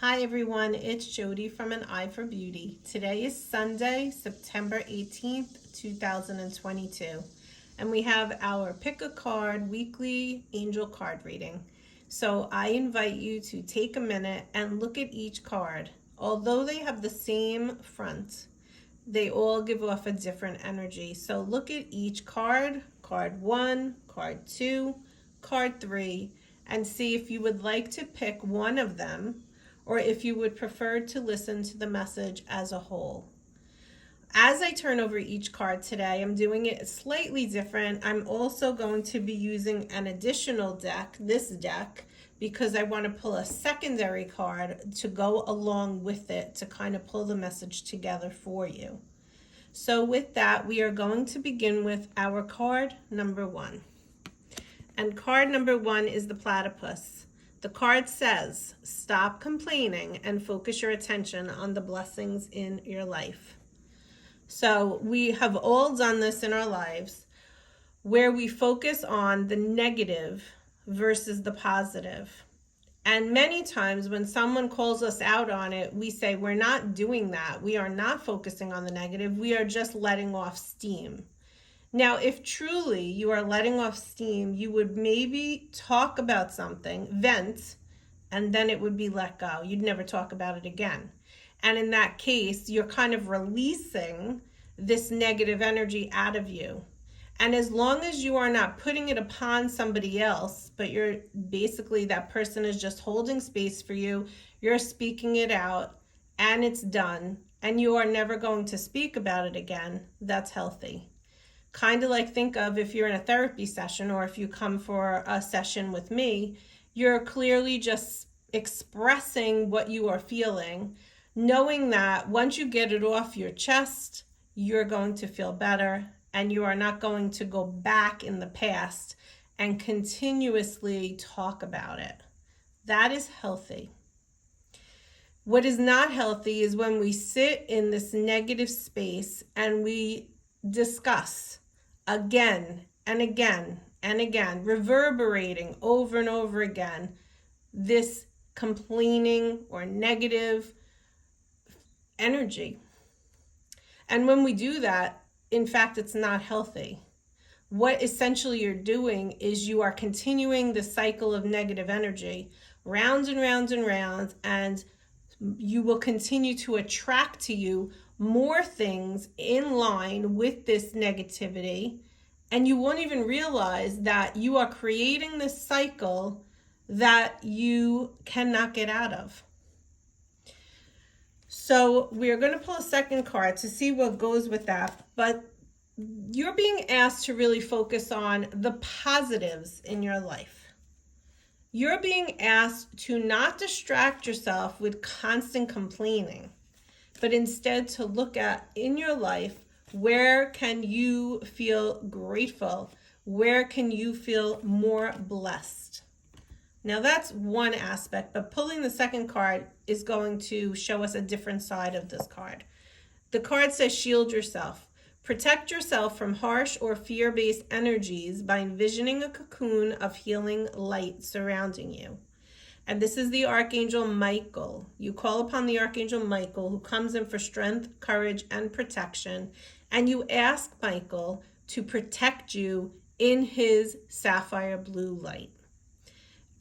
Hi everyone, it's Jody from An Eye for Beauty. Today is Sunday, September 18th, 2022, and we have our Pick a Card weekly angel card reading. So I invite you to take a minute and look at each card. Although they have the same front, they all give off a different energy. So look at each card, card 1, card 2, card 3, and see if you would like to pick one of them or if you would prefer to listen to the message as a whole. As I turn over each card today, I'm doing it slightly different. I'm also going to be using an additional deck, this deck, because I want to pull a secondary card to go along with it to kind of pull the message together for you. So with that, we are going to begin with our card number 1. And card number 1 is the platypus. The card says, stop complaining and focus your attention on the blessings in your life. So we have all done this in our lives where we focus on the negative versus the positive. And many times when someone calls us out on it, we say, we're not doing that. We are not focusing on the negative. We are just letting off steam. Now, if truly you are letting off steam, you would maybe talk about something, vent, and then it would be let go. You'd never talk about it again. And in that case, you're kind of releasing this negative energy out of you. And as long as you are not putting it upon somebody else, but you're basically, that person is just holding space for you, you're speaking it out, and it's done, and you are never going to speak about it again, that's healthy. Kind of like, think of if you're in a therapy session or if you come for a session with me, you're clearly just expressing what you are feeling, knowing that once you get it off your chest, you're going to feel better and you are not going to go back in the past and continuously talk about it. That is healthy. What is not healthy is when we sit in this negative space and we discuss again and again and again, reverberating over and over again, this complaining or negative energy. And when we do that, in fact, it's not healthy. What essentially you're doing is you are continuing the cycle of negative energy round and round and round, and you will continue to attract to you more things in line with this negativity, and you won't even realize that you are creating this cycle that you cannot get out of. So we're going to pull a second card to see what goes with that, but you're being asked to really focus on the positives in your life. You're being asked to not distract yourself with constant complaining, but instead to look at in your life, where can you feel grateful? Where can you feel more blessed? Now that's one aspect, but pulling the second card is going to show us a different side of this card. The card says shield yourself. Protect yourself from harsh or fear-based energies by envisioning a cocoon of healing light surrounding you. And this is the Archangel Michael. You call upon the Archangel Michael, who comes in for strength, courage, and protection. And you ask Michael to protect you in his sapphire blue light.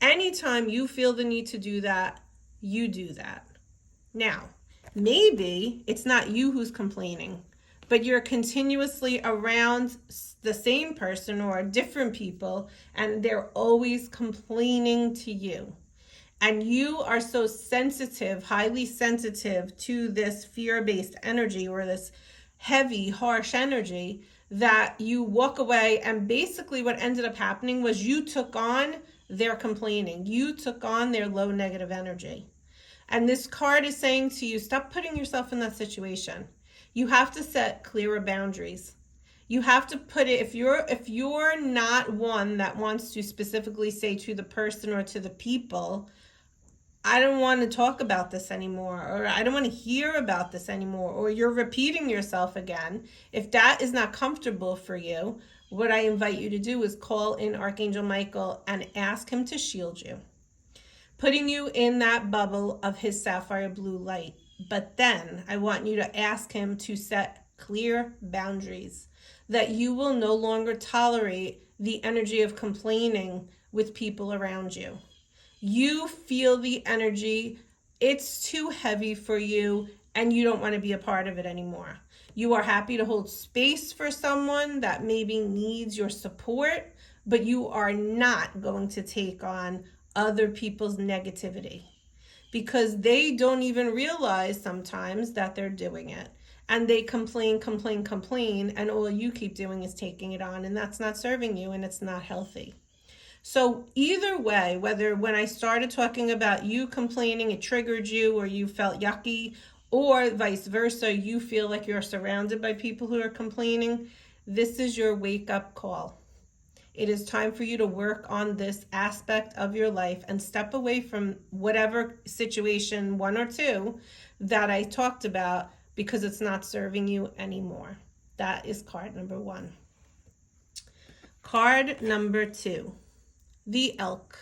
Anytime you feel the need to do that, you do that. Now, maybe it's not you who's complaining, but you're continuously around the same person or different people, and they're always complaining to you. And you are so sensitive, highly sensitive to this fear-based energy or this heavy, harsh energy that you walk away, and basically what ended up happening was you took on their complaining. You took on their low negative energy. And this card is saying to you, stop putting yourself in that situation. You have to set clearer boundaries. You have to put it, if you're not one that wants to specifically say to the person or to the people, I don't want to talk about this anymore, or I don't want to hear about this anymore, or you're repeating yourself again. If that is not comfortable for you, what I invite you to do is call in Archangel Michael and ask him to shield you. putting you in that bubble of his sapphire blue light. But then I want you to ask him to set clear boundaries, that you will no longer tolerate the energy of complaining with people around you. You feel the energy, it's too heavy for you, and you don't want to be a part of it anymore. You are happy to hold space for someone that maybe needs your support, but you are not going to take on other people's negativity, because they don't even realize sometimes that they're doing it. And they complain, and all you keep doing is taking it on, and that's not serving you, and it's not healthy. So either way, whether when I started talking about you complaining, it triggered you, or you felt yucky, or vice versa, you feel like you're surrounded by people who are complaining, this is your wake-up call. It is time for you to work on this aspect of your life and step away from whatever situation, one or two, that I talked about, because it's not serving you anymore. That is card number 1. Card number 2, the elk.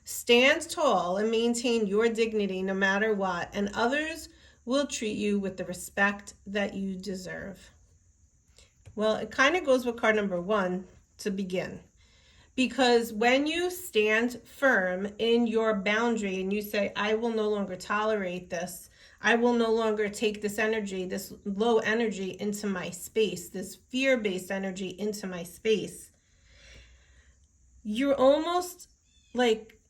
Stand tall and maintain your dignity no matter what, and others will treat you with the respect that you deserve. Well, it kind of goes with card number 1 to begin. Because when you stand firm in your boundary and you say, I will no longer tolerate this, I will no longer take this energy, this low energy into my space, this fear-based energy into my space, you're almost like,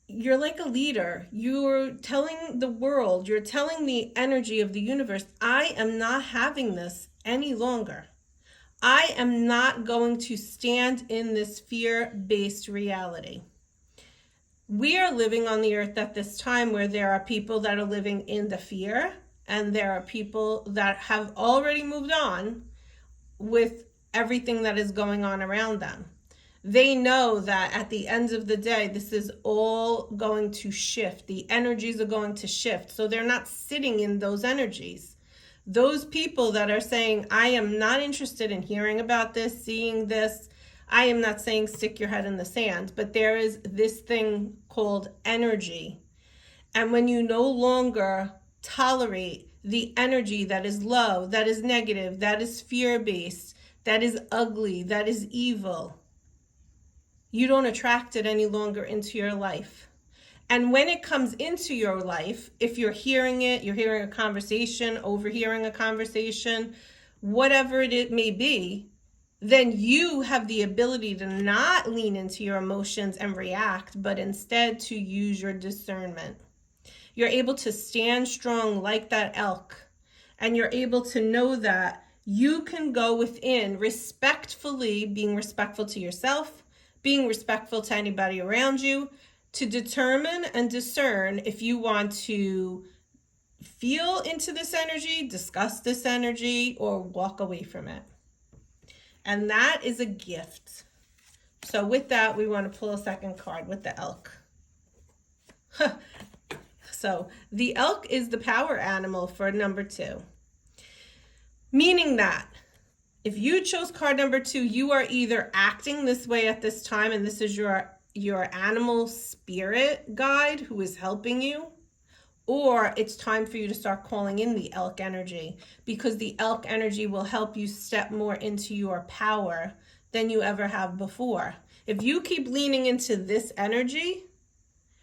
you're like a leader. You're telling the world, you're telling the energy of the universe, I am not having this any longer. I am not going to stand in this fear-based reality. We are living on the earth at this time where there are people that are living in the fear, and there are people that have already moved on with everything that is going on around them. They know that at the end of the day, this is all going to shift. The energies are going to shift. So they're not sitting in those energies. Those people that are saying, I am not interested in hearing about this, seeing this, I am not saying stick your head in the sand, but there is this thing called energy. And when you no longer tolerate the energy that is low, that is negative, that is fear-based, that is ugly, that is evil, you don't attract it any longer into your life. And when it comes into your life, if you're hearing it, you're hearing a conversation, overhearing a conversation, whatever it may be, then you have the ability to not lean into your emotions and react, but instead to use your discernment. You're able to stand strong like that elk, and you're able to know that you can go within respectfully, being respectful to yourself, being respectful to anybody around you, to determine and discern if you want to feel into this energy, discuss this energy, or walk away from it. And that is a gift. So with that, we want to pull a second card with the elk. So the elk is the power animal for number 2. Meaning that if you chose card number 2, you are either acting this way at this time, and this is your animal spirit guide who is helping you, or it's time for you to start calling in the elk energy, because the elk energy will help you step more into your power than you ever have before. If you keep leaning into this energy,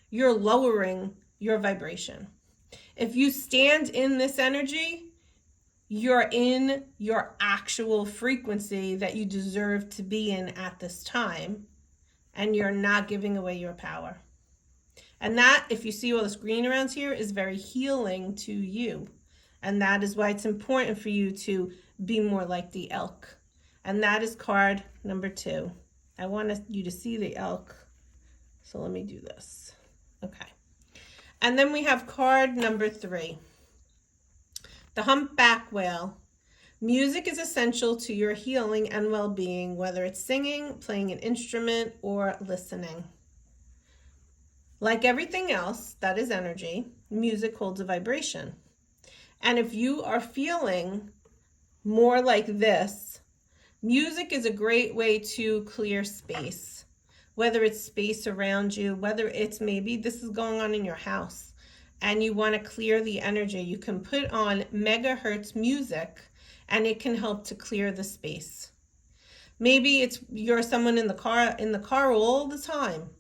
you're lowering your vibration. If you stand in this energy, you're in your actual frequency that you deserve to be in at this time, and you're not giving away your power. And that, if you see all this green around here, is very healing to you. And that is why it's important for you to be more like the elk. And that is card number 2. I want you to see the elk. So let me do this. Okay. And then we have card number 3. The humpback whale. Music is essential to your healing and well-being, whether it's singing, playing an instrument, or listening. Like everything else that is energy, music holds a vibration. And if you are feeling more like this, music is a great way to clear space. whether it's space around you, whether it's maybe this is going on in your house and you want to clear the energy. You can put on megahertz music and it can help to clear the space. Maybe it's you're someone in the car all the time.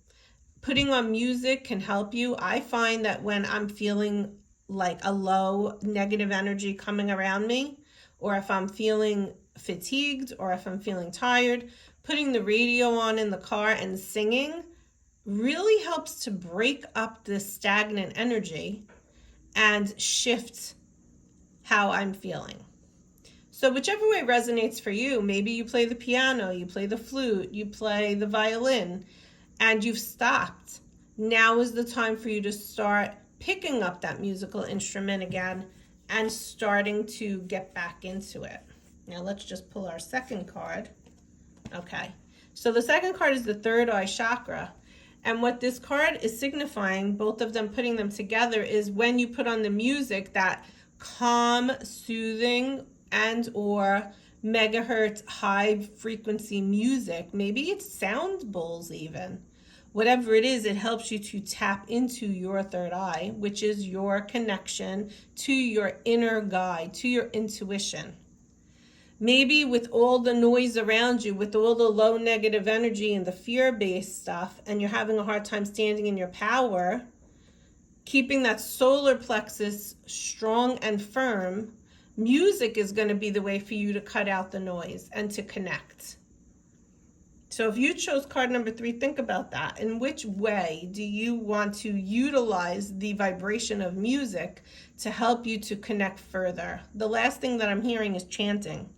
Putting on music can help you. I find that when I'm feeling like a low negative energy coming around me, or if I'm feeling fatigued, or if I'm feeling tired, putting the radio on in the car and singing really helps to break up this stagnant energy and shift how I'm feeling. So whichever way resonates for you, maybe you play the piano, you play the flute, you play the violin, and you've stopped. Now is the time for you to start picking up that musical instrument again and starting to get back into it. Now let's just pull our second card. Okay, so the second card is the third eye chakra. And what this card is signifying, both of them putting them together, is when you put on the music, that calm, soothing, and or megahertz high frequency music, maybe it's sound bowls even. Whatever it is, it helps you to tap into your third eye, which is your connection to your inner guide, to your intuition. Maybe with all the noise around you, with all the low negative energy and the fear-based stuff, and you're having a hard time standing in your power, keeping that solar plexus strong and firm, music is going to be the way for you to cut out the noise and to connect. So if you chose card number 3, think about that. In which way do you want to utilize the vibration of music to help you to connect further? The last thing that I'm hearing is chanting.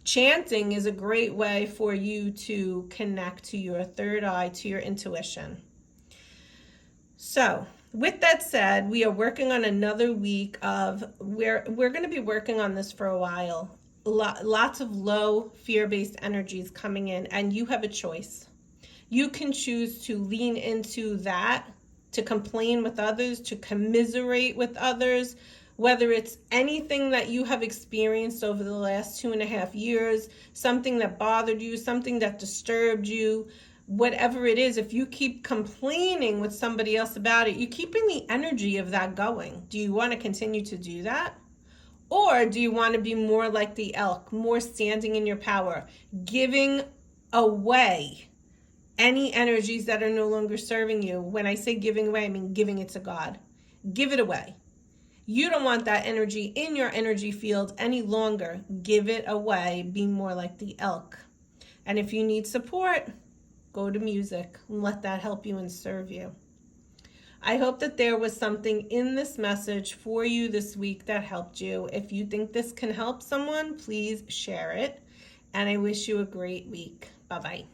Chanting is a great way for you to connect to your third eye, to your intuition. So with that said, we are working on another week of, we're going to be working on this for a while. Lots of low fear-based energies coming in, and you have a choice. You can choose to lean into that, to complain with others, to commiserate with others, whether it's anything that you have experienced over the last 2.5 years, something that bothered you, something that disturbed you, whatever it is. If you keep complaining with somebody else about it, you're keeping the energy of that going. Do you want to continue to do that? Or do you want to be more like the elk, more standing in your power, giving away any energies that are no longer serving you? When I say giving away, I mean giving it to God. Give it away. You don't want that energy in your energy field any longer. Give it away. Be more like the elk. And if you need support, go to music and let that help you and serve you. I hope that there was something in this message for you this week that helped you. If you think this can help someone, please share it. And I wish you a great week. Bye-bye.